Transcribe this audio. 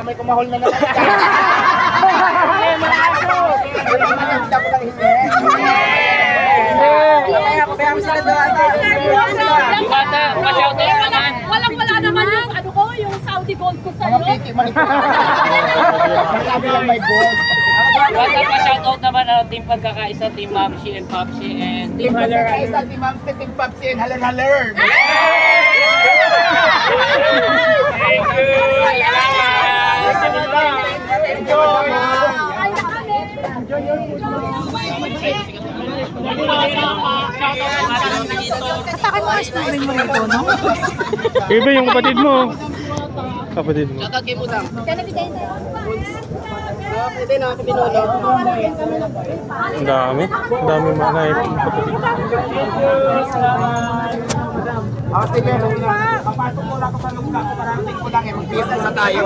may kumahol na naman. Eh, mga aso. Maganda ko lang hindi. Kaya sila doon. Bata, pa-shout out naman. Walang-wala naman yung ano ko, yung Saudi gold ko sa'yo. Mga piti man ito. Sabi lang may gold. Bata, pa-shout out naman ang team pagkakaisa, team Mamshi and Popshi and team Haller. Isa, Team Mamsi, Team Popsi, and Haler. Thank you! Enjoy! Katakan mo mas namin mo ito, no? Iba yung kapatid mo. Kapatid mo. Shoutout kay Budang. Kaya nabigay sa'yo. Pwede na, pinulo. Ang dami. Ang dami mga kapatid. Sige, papasok muna ako sa lugar. Parating ko lang eh. Mag-business na tayo.